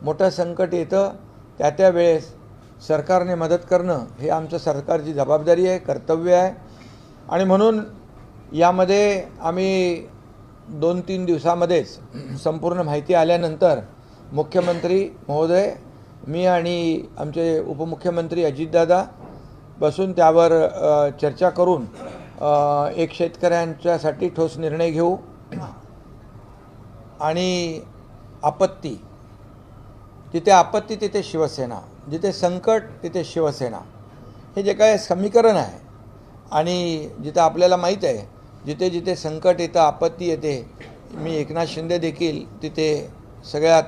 मोठं संकट येतं त्या वेळेस सरकारने मदत करणं हे आमचं सरकारची जबाबदारी आहे, कर्तव्य आहे। आणि म्हणून यामध्ये आम्ही 2-3 दिवसामध्येच संपूर्ण माहिती आल्यानंतर मुख्यमंत्री महोदय, मी आणि आमचे उपमुख्यमंत्री अजितदादा बसून त्यावर चर्चा करून एक शेतकऱ्यांच्यासाठी ठोस निर्णय घेऊ। आणि आपत्ती, जिथे आपत्ती तिथे शिवसेना, जिथे संकट तिथे शिवसेना, हे जे काय समीकरण आहे। आणि जिथे आपल्याला माहीत आहे जिथे जिथे संकट येतं, आपत्ती येते, मी एकनाथ शिंदे देखील तिथे सगळ्यात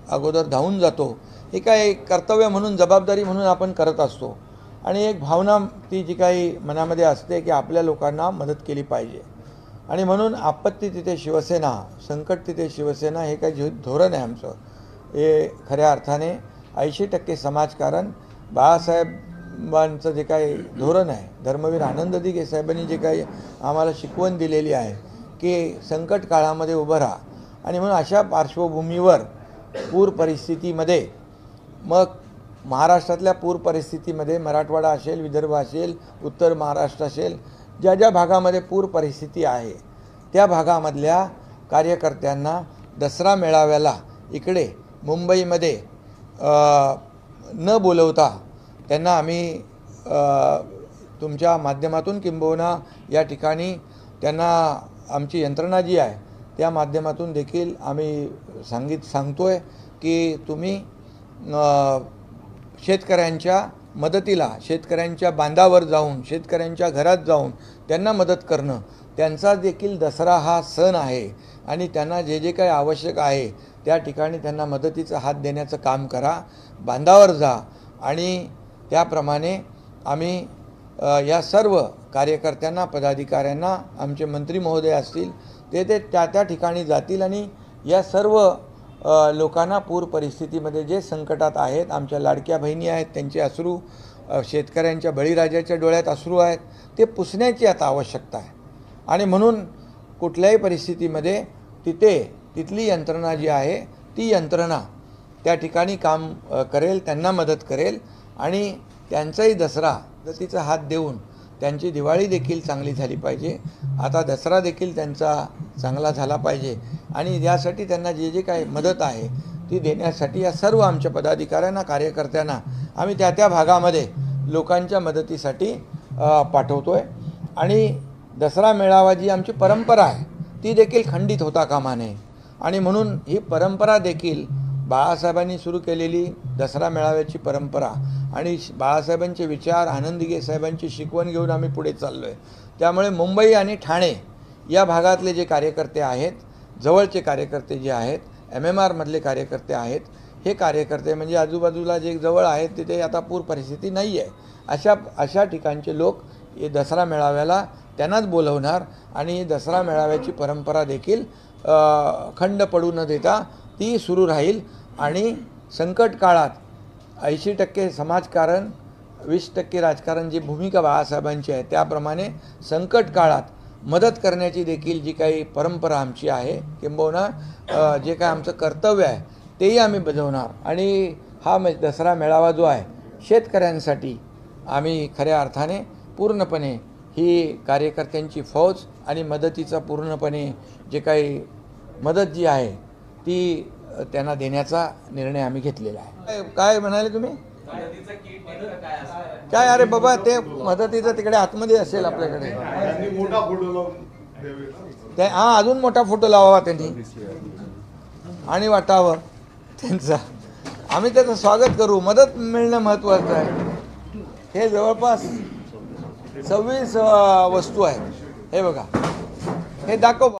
अगोदर धावून जातो। हे काय कर्तव्य म्हणून, जबाबदारी म्हणून आपण करत असतो। आणि एक भावना ती जी काही मनामध्ये असते की आपल्या लोकांना मदत केली पाहिजे। आणि म्हणून आपत्ती तिथे शिवसेना, संकट तिथे शिवसेना, हे काय जे धोरण आहे आमचं, हे खऱ्या अर्थाने 80% समाजकारण बाळासाहेबांचं जे काही धोरण आहे, धर्मवीर आनंद दिघे साहेबांनी जे काही आम्हाला शिकवण दिलेली आहे की संकट काळामध्ये उभं राहा। आणि म्हणून अशा पार्श्वभूमीवर पूर परिस्थितीमध्ये, मग महाराष्ट्रातल्या पूर परिस्थितीमध्ये मराठवाडा असेल, विदर्भ असेल, उत्तर महाराष्ट्र असेल, ज्या ज्या भागामध्ये पूर परिस्थिती आहे त्या भागामधल्या कार्यकर्त्यांना दसरा मेळाव्याला इकडे मुंबईमध्ये न बोलवता त्यांना आम्ही तुमच्या माध्यमातून किंबहुना या ठिकाणी त्यांना आमची यंत्रणा जी आहे त्या माध्यमातून देखील आम्ही सांगतोय की तुम्ही शेतकऱ्यांच्या मदतीला, शेतकऱ्यांच्या बांधावर जाऊन, शेतकऱ्यांच्या घरात जाऊन त्यांना मदत करणं, त्यांचा देखील दसरा हा सण आहे। आणि त्यांना जे जे काही आवश्यक आहे त्या ठिकाणी त्यांना मदतीचा हात देण्याचं काम करा, बांधावर जा। आणि त्याप्रमाणे आम्ही या सर्व कार्यकर्त्यांना, पदाधिकाऱ्यांना, आमचे मंत्री महोदय असतील ते त्या ठिकाणी जातील आणि या सर्व लोकांना पूर परिस्थितीमध्ये जे संकटात आहेत, आमच्या लाडक्या बहिणी आहेत त्यांचे अश्रू, शेतकऱ्यांच्या बळीराजाच्या डोळ्यात अश्रू आहेत, ते पुसण्याची आता आवश्यकता आहे। आणि म्हणून कुठल्याही परिस्थितीमध्ये तिथली यंत्रणा जी आहे ती यंत्रणा त्या ठिकाणी काम करेल, त्यांना मदत करेल। आणि त्यांचाही दसरा मदतीचा हात देऊन त्यांची दिवाळी देखील चांगली झाली पाहिजे, आता दसरा देखील त्यांचा चांगला झाला पाहिजे। आणि यासाठी त्यांना जे जे काही मदत आहे ती देण्यासाठी या सर्व आमच्या पदाधिकाऱ्यांना, कार्यकर्त्यांना आम्ही त्या भागामध्ये लोकांच्या मदतीसाठी पाठवतोय। आणि दसरा मेळावा जी आमची परंपरा आहे ती देखील खंडित होता कामा नये। आणि म्हणून ही परंपरा देखील बाळासाहेबांनी सुरू केलेली दसरा मेळाव्याची परंपरा आणि बाळासाहेबांचे विचार, आनंद दिघे साहेबांची शिकवण घेऊन आम्ही पुढे चाललो आहे। त्यामुळे मुंबई आणि ठाणे या भागातले जे कार्यकर्ते आहेत, जवळचे कार्यकर्ते जे आहेत, MMR मधले कार्यकर्ते आहेत, हे कार्यकर्ते म्हणजे आजूबाजूला जे जवळ आहेत तिथे आता पूर परिस्थिती नाही आहे, अशा ठिकाणचे लोक हे दसरा मेळाव्याला त्यांनाच बोलवणार। आणि दसरा मेळाव्याची परंपरा देखील खंड पडू न देता ती सुरू राहील। आणि संकट काळात 80% समाजकारण, 20% राजकारण, जी भूमिका बाळासाहेबांची आहे त्याप्रमाणे संकट काळात मदत करण्याची देखील जी काही परंपरा आमची आहे, किंबहुना जे काय आमचं कर्तव्य आहे तेही आम्ही बजावणार। आणि हा दसरा मेळावा जो आहे शेतकऱ्यांसाठी आम्ही खऱ्या अर्थाने पूर्णपणे ही कार्यकर्त्यांची फौज आणि मदतीचा पूर्णपणे जे काही मदत जी आहे ती त्यांना देण्याचा निर्णय आम्ही घेतलेला आहे। काय म्हणाले तुम्ही? काय अरे बाबा, ते मदतीचं तिकडे आतमध्ये असेल आपल्याकडे, हां अजून मोठा फोटो लावावा त्यांनी आणि वाटावं त्यांचा, आम्ही त्याचं स्वागत करू। मदत मिळणं महत्त्वाचं आहे। हे जवळपास 26 वस्तू आहेत, हे बघा, हे दाखव।